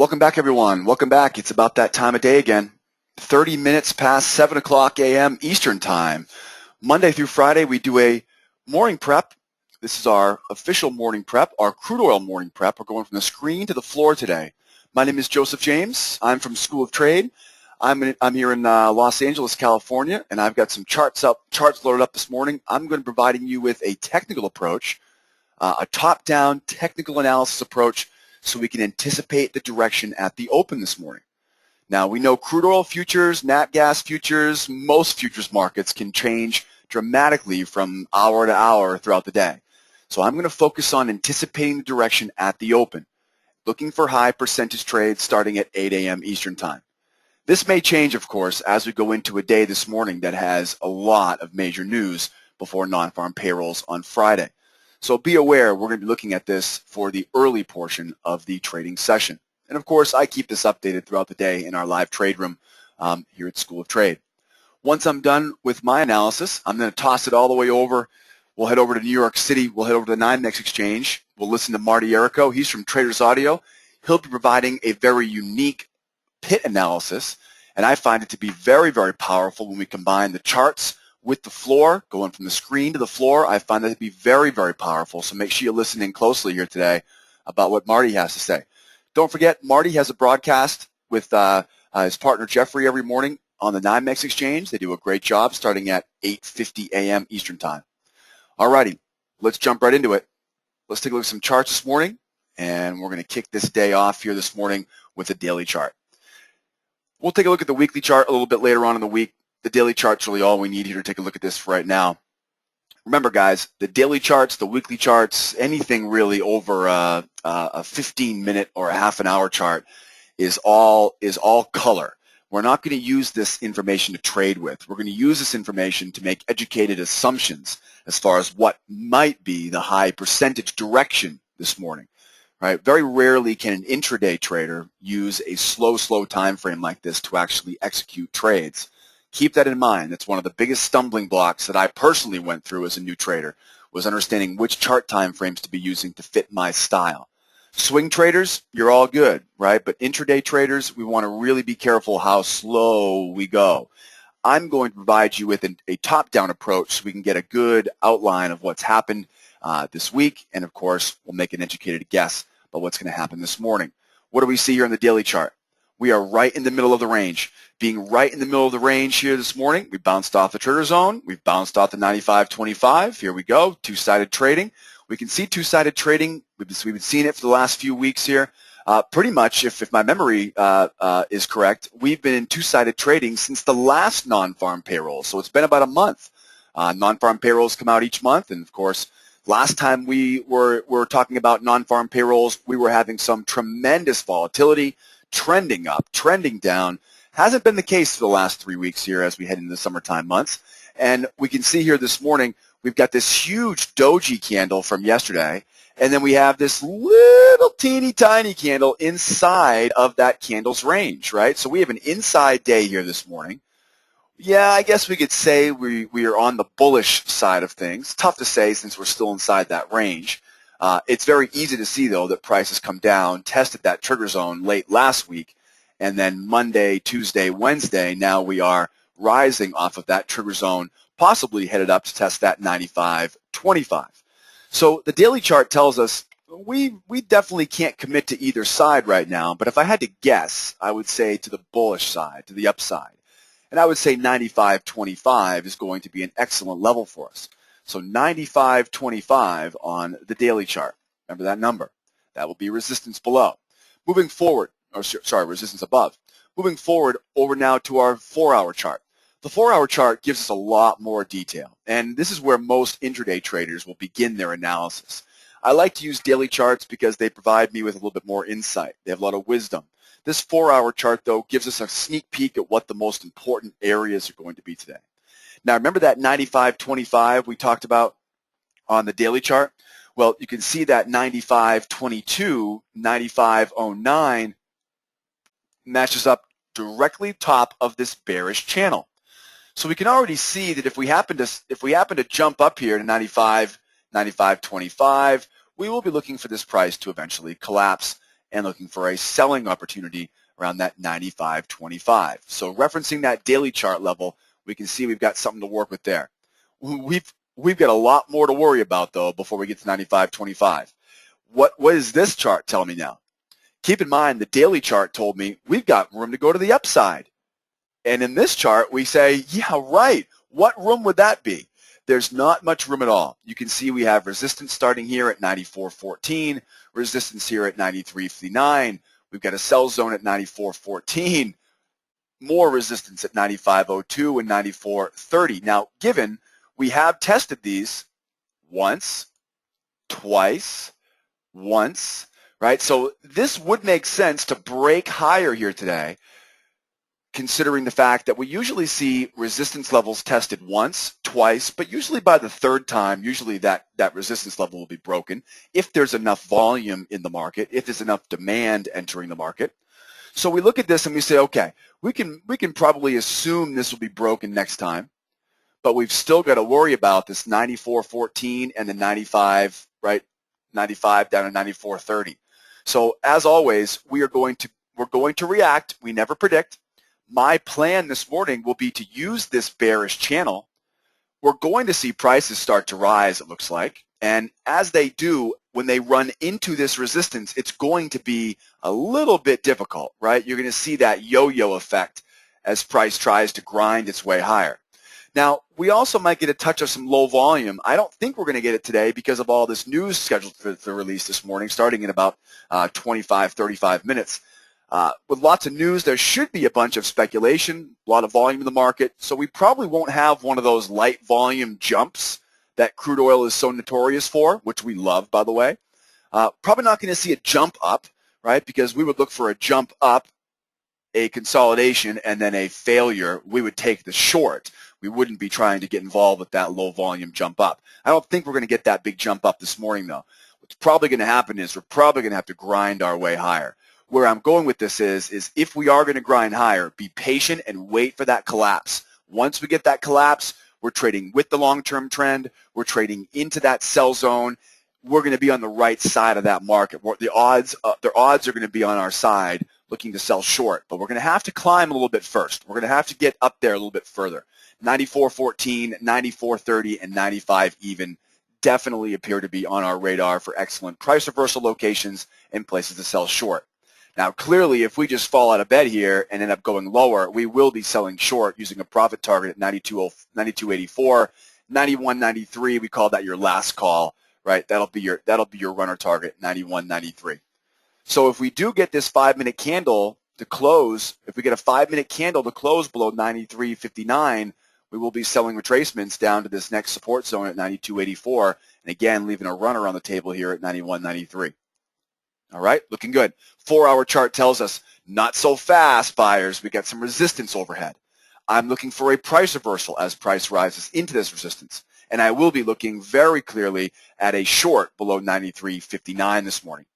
Welcome back, everyone. Welcome back. It's about that time of day again. 30 minutes past 7 o'clock a.m. Eastern Time. Monday through Friday, we do a morning prep. This is our official morning prep, our crude oil morning prep. We're going from the screen to the floor today. My name is Joseph James. I'm from School of Trade. I'm here in Los Angeles, California, and I've got some charts loaded up this morning. I'm going to be providing you with a technical approach, a top-down technical analysis approach, so we can anticipate the direction at the open this morning. Now, we know crude oil futures, nat gas futures, most futures markets can change dramatically from hour to hour throughout the day. So I'm going to focus on anticipating the direction at the open, looking for high percentage trades starting at 8 a.m. Eastern Time. This may change, of course, as we go into a day this morning that has a lot of major news before non-farm payrolls on Friday. So be aware, we're going to be looking at this for the early portion of the trading session. And of course, I keep this updated throughout the day in our live trade room here at School of Trade. Once I'm done with my analysis, I'm going to toss it all the way over. We'll head over to New York City. We'll head over to the NYMEX exchange. We'll listen to Marty Errico. He's from Traders Audio. He'll be providing a very unique pit analysis, and I find it to be very, very powerful when we combine the charts with the floor, going from the screen to the floor. I find that to be very, very powerful. So make sure you listen in closely here today about what Marty has to say. Don't forget, Marty has a broadcast with his partner Jeffrey every morning on the NYMEX exchange. They do a great job starting at 8:50 a.m. Eastern Time. All righty, let's jump right into it. Let's take a look at some charts this morning, and we're going to kick this day off here this morning with a daily chart. We'll take a look at the weekly chart a little bit later on in the week. The daily chart's really all we need here to take a look at this right now. Remember, guys, the daily charts, the weekly charts, anything really over a 15-minute or a half an hour chart is all color. We're not going to use this information to trade with. We're going to use this information to make educated assumptions as far as what might be the high percentage direction this morning. Right? Very rarely can an intraday trader use a slow time frame like this to actually execute trades. Keep that in mind. That's one of the biggest stumbling blocks that I personally went through as a new trader, was understanding which chart time frames to be using to fit my style. Swing traders, you're all good, right? But intraday traders, we want to really be careful how slow we go. I'm going to provide you with a top-down approach so we can get a good outline of what's happened this week, and of course, we'll make an educated guess about what's going to happen this morning. What do we see here in the daily chart? We are right in the middle of the range. Being right in the middle of the range here this morning, we bounced off the trigger zone. We've bounced off the 95.25. Here we go, two-sided trading. We can see two-sided trading. We've been seeing it for the last few weeks here. Pretty much, if my memory is correct, we've been in two-sided trading since the last non-farm payroll. So it's been about a month. Non-farm payrolls come out each month, and of course, last time we were talking about non-farm payrolls, we were having some tremendous volatility, trending up, trending down. Hasn't been the case for the last 3 weeks here as we head into the summertime months. And we can see here this morning, we've got this huge doji candle from yesterday, and then we have this little teeny tiny candle inside of that candle's range, right? So we have an inside day here this morning. Yeah, I guess we could say we are on the bullish side of things. Tough to say since we're still inside that range. It's very easy to see, though, that prices come down, tested that trigger zone late last week, and then Monday, Tuesday, Wednesday, now we are rising off of that trigger zone, possibly headed up to test that 95.25. So the daily chart tells us we definitely can't commit to either side right now, but if I had to guess, I would say to the bullish side, to the upside. And I would say 95.25 is going to be an excellent level for us. So 95.25 on the daily chart. Remember that number. That will be resistance below. Moving forward, resistance above. Moving forward over now to our 4-hour chart. The 4-hour chart gives us a lot more detail, and this is where most intraday traders will begin their analysis. I like to use daily charts because they provide me with a little bit more insight. They have a lot of wisdom. This 4-hour chart, though, gives us a sneak peek at what the most important areas are going to be today. Now, remember that 95.25 we talked about on the daily chart? Well, you can see that 95.22, 95.09 matches up directly top of this bearish channel. So we can already see that if we happen to jump up here to 95.25, we will be looking for this price to eventually collapse and looking for a selling opportunity around that 95.25. So referencing that daily chart level, we can see we've got something to work with there. We've got a lot more to worry about, though, before we get to 95.25. What is this chart telling me now? Keep in mind, the daily chart told me we've got room to go to the upside. And in this chart, we say, yeah, right. What room would that be? There's not much room at all. You can see we have resistance starting here at 94.14, resistance here at 93.59. We've got a sell zone at 94.14, more resistance at 95.02 and 94.30. Now, given we have tested these once, twice, once, right? So this would make sense to break higher here today, considering the fact that we usually see resistance levels tested once, twice, but usually by the third time, usually that resistance level will be broken if there's enough volume in the market, if there's enough demand entering the market. So we look at this and we say, okay, we can probably assume this will be broken next time, but we've still got to worry about this 94.14 and the 95, right? 95 down to 94.30. So as always, we're going to react. We never predict. My plan this morning will be to use this bearish channel. We're going to see prices start to rise, it looks like. And as they do, when they run into this resistance, it's going to be a little bit difficult, right? You're going to see that yo-yo effect as price tries to grind its way higher. Now, we also might get a touch of some low volume. I don't think we're going to get it today because of all this news scheduled for release this morning, starting in about 25, 35 minutes. With lots of news, there should be a bunch of speculation, a lot of volume in the market, so we probably won't have one of those light volume jumps that crude oil is so notorious for, which we love, by the way. Probably not going to see a jump up, right, because we would look for a jump up, a consolidation, and then a failure. We would take the short. We wouldn't be trying to get involved with that low volume jump up. I don't think we're going to get that big jump up this morning, though. What's probably going to happen is we're probably going to have to grind our way higher. Where I'm going with this is if we are going to grind higher, be patient and wait for that collapse. Once we get that collapse, we're trading with the long-term trend. We're trading into that sell zone. We're going to be on the right side of that market. The odds are going to be on our side looking to sell short, but we're going to have to climb a little bit first. We're going to have to get up there a little bit further. 94.14, 94.30, and 95 even definitely appear to be on our radar for excellent price reversal locations and places to sell short. Now, clearly, if we just fall out of bed here and end up going lower, we will be selling short using a profit target at 92.84, 91.93. We call that your last call, right? That'll be your runner target, 91.93. So if we do get this 5-minute candle to close, if we get a 5-minute candle to close below 93.59, we will be selling retracements down to this next support zone at 92.84, and again, leaving a runner on the table here at 91.93. All right, looking good. 4-hour chart tells us not so fast, buyers. We got some resistance overhead. I'm looking for a price reversal as price rises into this resistance, and I will be looking very clearly at a short below 93.59 this morning.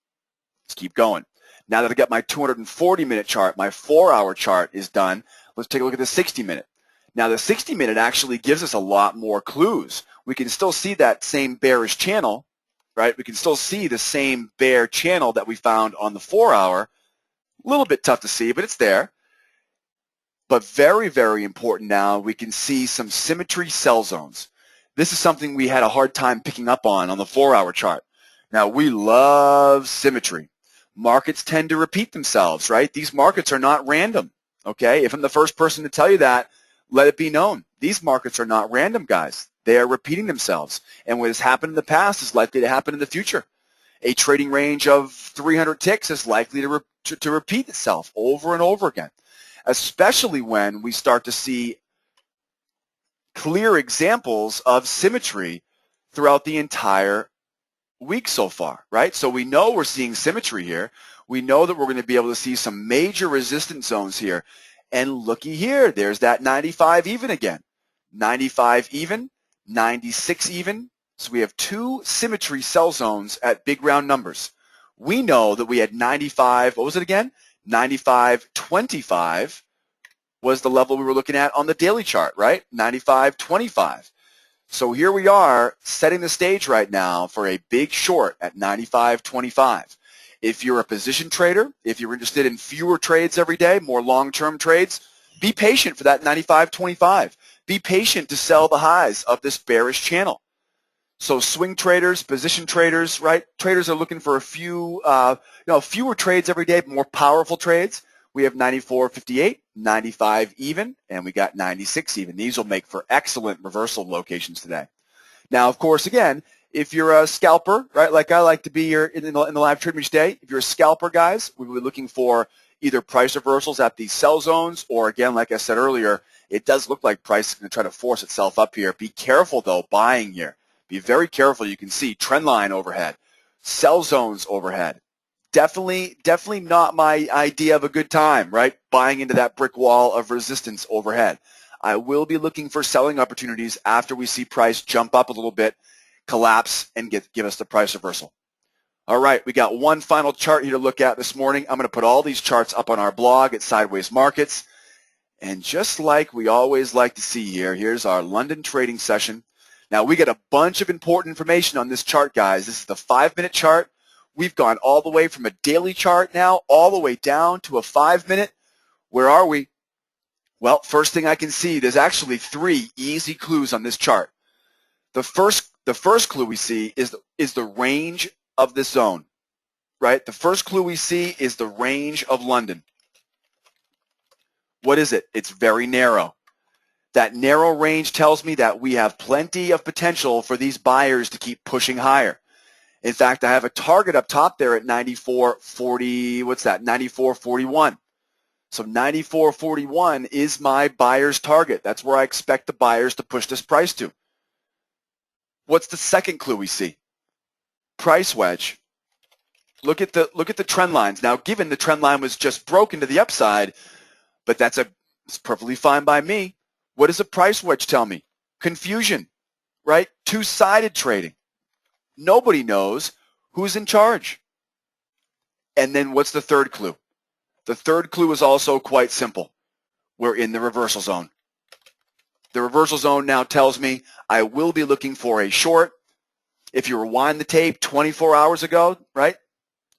Let's keep going. Now that I got my 240-minute chart, my 4-hour chart is done. Let's take a look at the 60-minute. Now, the 60-minute actually gives us a lot more clues. We can still see that same bearish channel, right? We can still see the same bear channel that we found on the 4-hour. A little bit tough to see, but it's there. But very, very important now, we can see some symmetry sell zones. This is something we had a hard time picking up on the 4-hour chart. Now, we love symmetry. Markets tend to repeat themselves, right? These markets are not random, okay? If I'm the first person to tell you that, let it be known. These markets are not random, guys. They are repeating themselves. And what has happened in the past is likely to happen in the future. A trading range of 300 ticks is likely to repeat itself over and over again, especially when we start to see clear examples of symmetry throughout the entire week so far, right? So we know we're seeing symmetry here. We know that we're going to be able to see some major resistance zones here. And looky here, there's that 95 even again. 95 even, 96 even. So we have two symmetry sell zones at big round numbers. We know that we had 95, what was it again? 95.25 was the level we were looking at on the daily chart, right? 95.25. So here we are setting the stage right now for a big short at 95.25. If you're a position trader, if you're interested in fewer trades every day, more long-term trades, be patient for that 95.25. Be patient to sell the highs of this bearish channel. So swing traders, position traders, right? Traders are looking for a few, fewer trades every day, more powerful trades. We have 94.58, 95 even, and we got 96 even. These will make for excellent reversal locations today. Now, of course, again, if you're a scalper, right, like I like to be here in the live trading each day, if you're a scalper, guys, we will be looking for either price reversals at these sell zones, or again, like I said earlier, it does look like price is going to try to force itself up here. Be careful, though, buying here. Be very careful. You can see trend line overhead, sell zones overhead. Definitely not my idea of a good time, right? Buying into that brick wall of resistance overhead. I will be looking for selling opportunities after we see price jump up a little bit, collapse, and give us the price reversal. All right, we got one final chart here to look at this morning. I'm going to put all these charts up on our blog at Sideways Markets. And just like we always like to see here, here's our London trading session. Now, we got a bunch of important information on this chart, guys. This is the 5-minute chart. We've gone all the way from a daily chart now all the way down to a 5-minute. Where are we? Well, first thing I can see, there's actually 3 easy clues on this chart. The first clue we see is the range of this zone, right? The first clue we see is the range of London. What is it? It's very narrow. That narrow range tells me that we have plenty of potential for these buyers to keep pushing higher. In fact, I have a target up top there at 94.40, what's that, 94.41. So 94.41 is my buyer's target. That's where I expect the buyers to push this price to. What's the second clue we see? Price wedge. Look at the trend lines. Now, given the trend line was just broken to the upside, but it's perfectly fine by me. What does a price wedge tell me? Confusion, right? Two-sided trading. Nobody knows who's in charge. And then what's the third clue? The third clue is also quite simple. We're in the reversal zone. The reversal zone now tells me I will be looking for a short. If you rewind the tape 24 hours ago, right?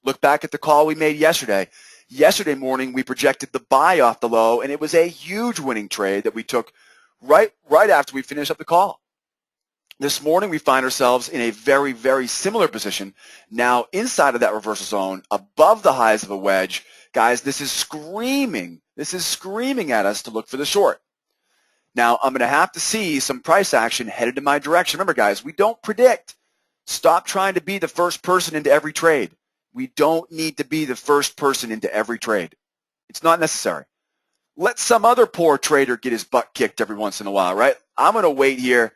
Look back at the call we made yesterday. Yesterday morning, we projected the buy off the low, and it was a huge winning trade that we took right after we finished up the call. This morning, we find ourselves in a very, very similar position. Now, inside of that reversal zone, above the highs of a wedge, guys, this is screaming at us to look for the short. Now, I'm going to have to see some price action headed in my direction. Remember, guys, we don't predict. Stop trying to be the first person into every trade. We don't need to be the first person into every trade. It's not necessary. Let some other poor trader get his butt kicked every once in a while, right? I'm going to wait here.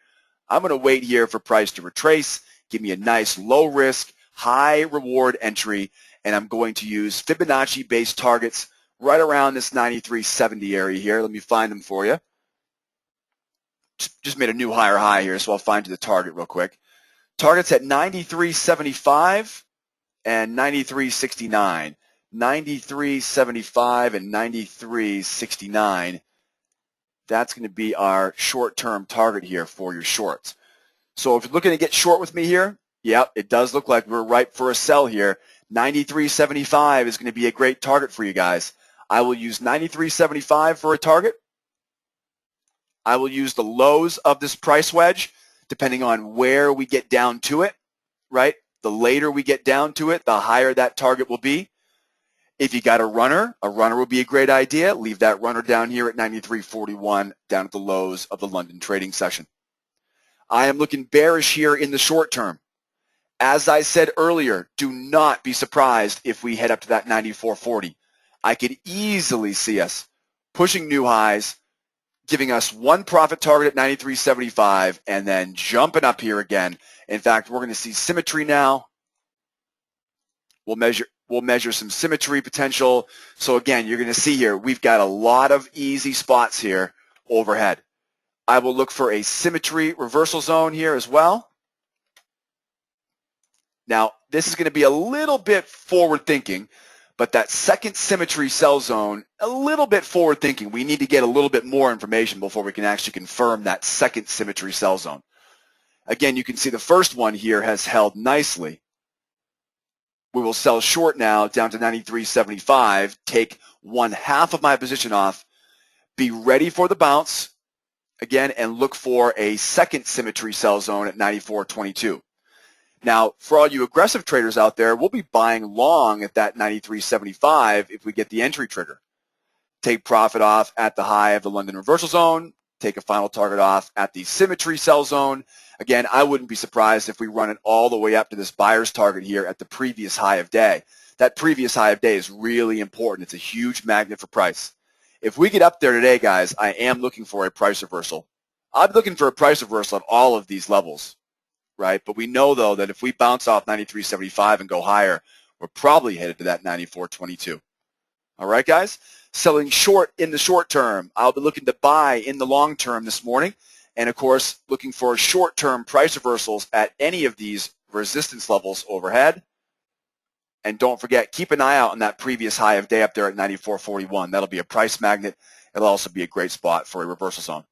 I'm going to wait here for price to retrace, give me a nice low-risk, high-reward entry, and I'm going to use Fibonacci-based targets right around this 93.70 area here. Let me find them for you. Just made a new higher high here, so I'll find you the target real quick. Target's at 93.75 and 93.69. 93.75 and 93.69. That's going to be our short-term target here for your shorts. So if you're looking to get short with me here, yep, it does look like we're ripe for a sell here. 93.75 is going to be a great target for you guys. I will use 93.75 for a target. I will use the lows of this price wedge, depending on where we get down to it, right? The later we get down to it, the higher that target will be. If you got a runner would be a great idea. Leave that runner down here at 93.41, down at the lows of the London trading session. I am looking bearish here in the short term. As I said earlier, do not be surprised if we head up to that 94.40. I could easily see us pushing new highs, giving us one profit target at 93.75, and then jumping up here again. In fact, we're going to see symmetry now. We'll measure some symmetry potential. So again, you're going to see here, we've got a lot of easy spots here overhead. I will look for a symmetry reversal zone here as well. Now, this is going to be a little bit forward thinking, but that second symmetry sell zone, a little bit forward thinking. We need to get a little bit more information before we can actually confirm that second symmetry sell zone. Again, you can see the first one here has held nicely. We will sell short now down to 93.75, take 1/2 of my position off, be ready for the bounce again, and look for a second symmetry sell zone at 94.22. Now, for all you aggressive traders out there, we'll be buying long at that 93.75 if we get the entry trigger. Take profit off at the high of the London reversal zone, take a final target off at the symmetry sell zone. Again, I wouldn't be surprised if we run it all the way up to this buyer's target here at the previous high of day. That previous high of day is really important. It's a huge magnet for price. If we get up there today, guys, I am looking for a price reversal. I'm looking for a price reversal at all of these levels, right? But we know, though, that if we bounce off 93.75 and go higher, we're probably headed to that 94.22. All right, guys? Selling short in the short term. I'll be looking to buy in the long term this morning. And, of course, looking for short-term price reversals at any of these resistance levels overhead. And don't forget, keep an eye out on that previous high of day up there at 94.41. That'll be a price magnet. It'll also be a great spot for a reversal zone.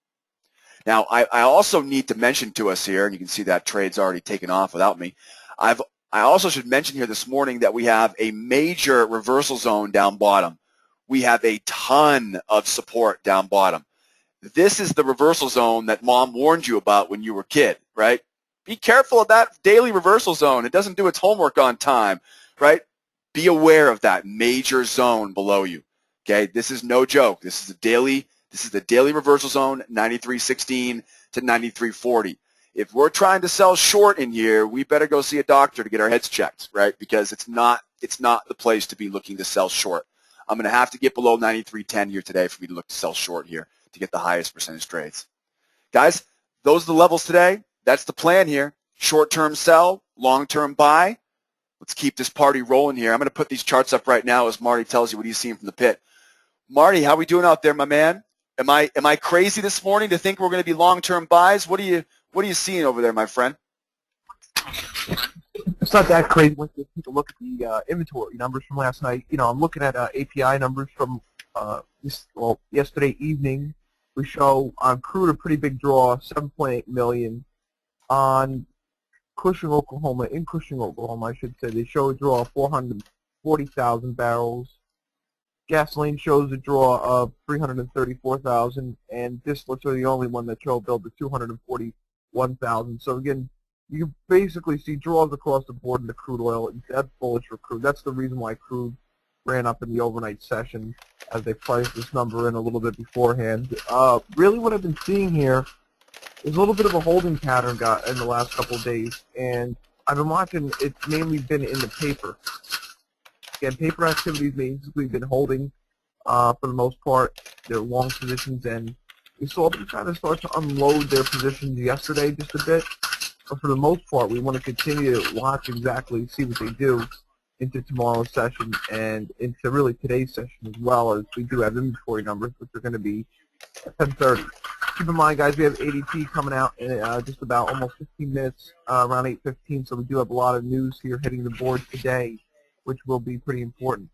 Now, I also need to mention to us here, and you can see that trade's already taken off without me. I also should mention here this morning that we have a major reversal zone down bottom. We have a ton of support down bottom. This is the reversal zone that mom warned you about when you were a kid, right? Be careful of that daily reversal zone. It doesn't do its homework on time, right? Be aware of that major zone below you, okay? This is no joke. This is the daily reversal zone, 93.16 to 93.40. If we're trying to sell short in here, we better go see a doctor to get our heads checked, right? Because it's not the place to be looking to sell short. I'm going to have to get below 93.10 here today for me to look to sell short here to get the highest percentage trades. Guys, those are the levels today. That's the plan here. Short-term sell, long-term buy. Let's keep this party rolling here. I'm going to put these charts up right now as Marty tells you what he's seeing from the pit. Marty, how are we doing out there, my man? Am I crazy this morning to think we're going to be long-term buys? What are you seeing over there, my friend? It's not that crazy. Once you take a look at the inventory numbers from last night, I'm looking at API numbers from yesterday evening. We show on Crude a pretty big draw, 7.8 million. On Cushing, Oklahoma, I should say, they show a draw of 440,000 barrels. Gasoline shows a draw of 334,000, and distillates are the only one that show a build of 241,000. So again, you can basically see draws across the board in the crude oil. That's bullish for crude. That's the reason why crude ran up in the overnight session as they priced this number in a little bit beforehand. Really what I've been seeing here is a little bit of a holding pattern in the last couple of days, and I've been watching. It's mainly been in the paper. Again, paper activities basically been holding for the most part their long positions, and we saw them kind of start to unload their positions yesterday just a bit. But for the most part, we want to continue to watch exactly, see what they do into tomorrow's session and into really today's session, as well as we do have inventory numbers, which are going to be at 10:30. Keep in mind, guys, we have ADP coming out in just about almost 15 minutes, around 8:15, so we do have a lot of news here hitting the board today, which will be pretty important.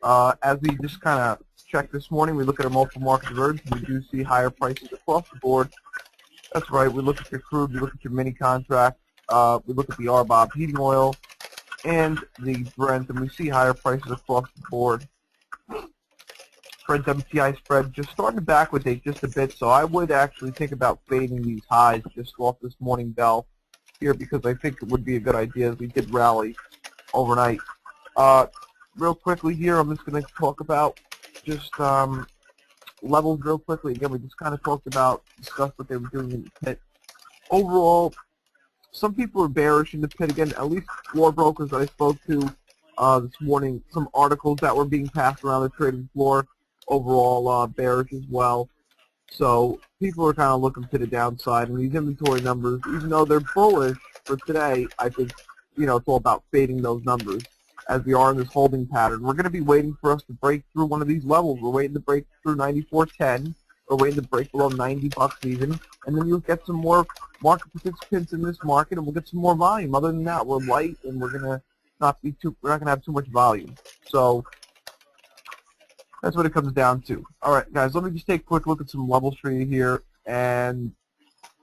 As we just kind of check this morning, we look at our multiple market divergence. We do see higher prices across the board. That's right. We look at your crude, we look at your mini contract, we look at the RBOB heating oil, and the Brent, and we see higher prices across the board. Brent WTI spread just starting to backwardate just a bit, so I would actually think about fading these highs just off this morning bell here, because I think it would be a good idea as we did rally overnight. Real quickly here, I'm just going to talk about just levels real quickly. Again, we just kind of discussed what they were doing in the pit. Overall, some people are bearish in the pit. Again, at least floor brokers that I spoke to this morning, some articles that were being passed around the trading floor, overall bearish as well. So people are kind of looking to the downside. And these inventory numbers, even though they're bullish for today, I think it's all about fading those numbers as we are in this holding pattern. We're going to be waiting for us to break through one of these levels. We're waiting to break through 94.10. We're waiting to break below 90 bucks even, and then you'll get some more market participants in this market, and we'll get some more volume. Other than that, we're light, and we're not going to have too much volume. So that's what it comes down to. All right, guys, let me just take a quick look at some levels for you here, and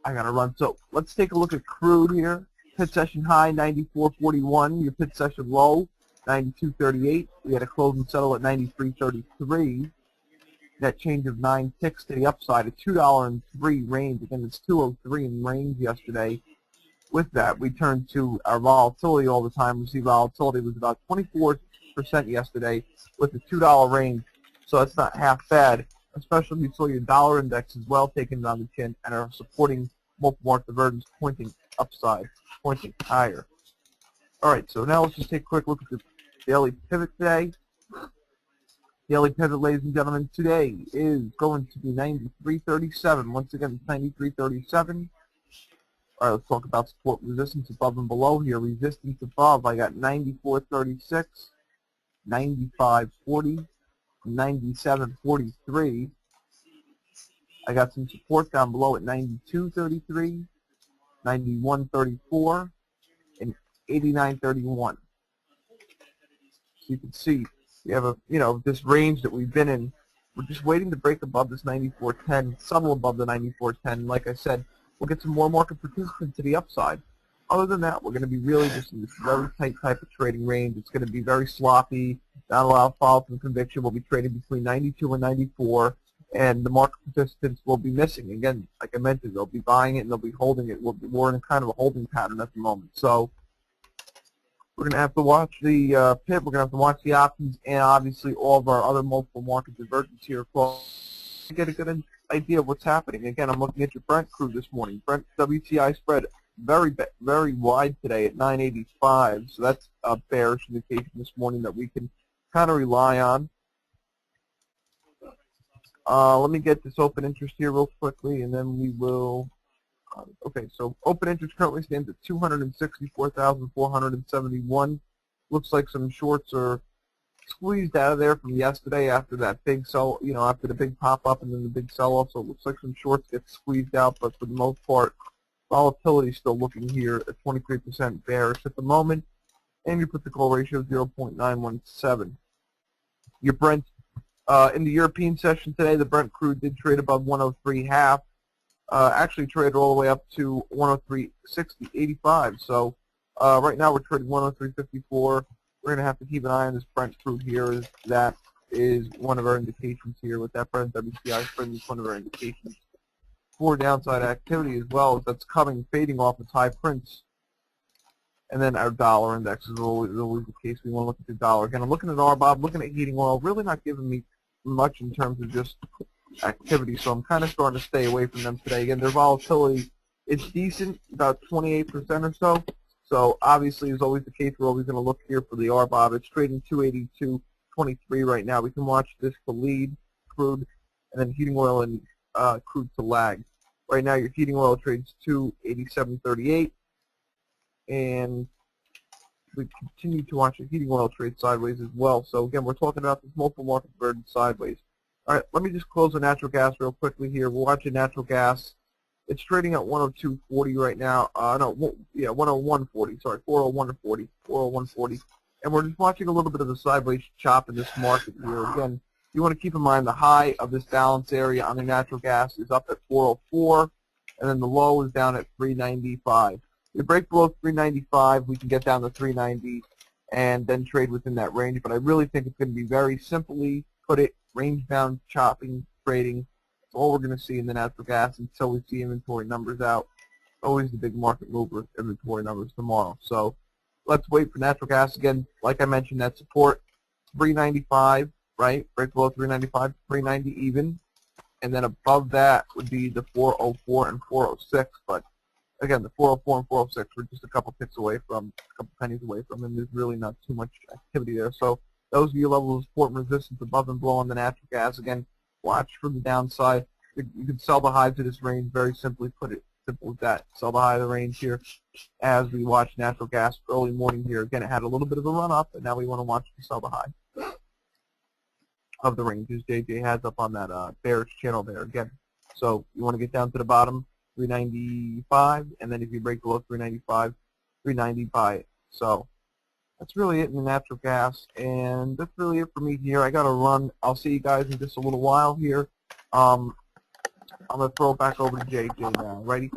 I got to run. So let's take a look at crude here. Pit session high, 94.41. Your pit session low, 92.38. We had a close and settle at 93.33. That change of 9 ticks to the upside, a $2.03 range. Again, it's 203 in range yesterday. With that, we turned to our volatility all the time. We see volatility was about 24% yesterday with a $2 range. So that's not half bad, especially if you saw your dollar index as well taking it on the chin and are supporting multiple market divergence pointing upside, pointing higher. All right, so now let's just take a quick look at the daily pivot today. Daily pivot, ladies and gentlemen, today is going to be 93.37. Once again, it's 93.37. All right, let's talk about support resistance above and below here. Resistance above, I got 94.36, 95.40, 97.43. I got some support down below at 92.33, 91.34, and 89.31. So you can see we have this range that we've been in. We're just waiting to break above this 94.10, subtle above the 94.10. Like I said, we'll get some more market participants to the upside. Other than that, we're going to be really just in this very tight type of trading range. It's going to be very sloppy, not a lot of follow from conviction. We'll be trading between 92 and 94, and the market participants will be missing. Again, like I mentioned, they'll be buying it and they'll be holding it. We're in kind of a holding pattern at the moment. So we're going to have to watch the pit. We're going to have to watch the options and obviously all of our other multiple market divergence here to get a good idea of what's happening. Again, I'm looking at your Brent crude this morning. Brent WTI spread very wide today at 985, so that's a bearish indication this morning that we can kind of rely on. Let me get this open interest here real quickly, and then we will. Okay, so open interest currently stands at 264,471. Looks like some shorts are squeezed out of there from yesterday after that big sell, after the big pop up and then the big sell off. So it looks like some shorts get squeezed out, but for the most part, volatility is still looking here at 23% bearish at the moment, and your put to call ratio is 0.917. Your Brent in the European session today, the Brent crude did trade above 103.5. Actually traded all the way up to 103.60.85. So right now we're trading 103.54. We're going to have to keep an eye on this Brent crude here. That is one of our indications here with that Brent WTI spread. Is one of our indications for downside activity as well, as that's fading off its high prints. And then our dollar index is always the case. We want to look at the dollar. Again, I'm looking at RBOB, looking at heating oil, really not giving me much in terms of just activity, so I'm kind of starting to stay away from them today. Again, their volatility is decent, about 28% or so. So obviously, as always the case, we're always going to look here for the RBOB. It's trading 282.23 right now. We can watch this to lead crude, and then heating oil and crude to lag. Right now, your heating oil trades 287.38, and we continue to watch the heating oil trade sideways as well. So again, we're talking about this multiple market divergence sideways. All right, let me just close the natural gas real quickly here. We're watching natural gas. It's trading at 102.40 right now. 101.40. Sorry, 401.40. 401.40. And we're just watching a little bit of a sideways chop in this market here. Again, you want to keep in mind the high of this balance area on the natural gas is up at 404, and then the low is down at 395. If we break below 395, we can get down to 390 and then trade within that range. But I really think it's going to be very simply put it, range-bound chopping, trading. That's all we're going to see in the natural gas until we see inventory numbers out. Always the big market mover, inventory numbers tomorrow. So let's wait for natural gas. Again, like I mentioned, that support, 395, right? Break below 395, 390 even. And then above that would be the 404 and 406. But again, the 404 and 406 we're just a couple ticks away from, a couple pennies away from, and there's really not too much activity there. So those are your levels of support and resistance above and below on the natural gas. Again, watch for the downside. You can sell the highs to this range, very simply put it, simple as that. Sell the high of the range here as we watch natural gas early morning here. Again, it had a little bit of a run up, and now we want to watch to sell the high of the ranges JJ has up on that bearish channel there again. So you want to get down to the bottom, 395, and then if you break below 395, 390 buy it. So that's really it in the natural gas, and that's really it for me here. I got to run. I'll see you guys in just a little while here. I'm going to throw it back over to JJ now. Ready?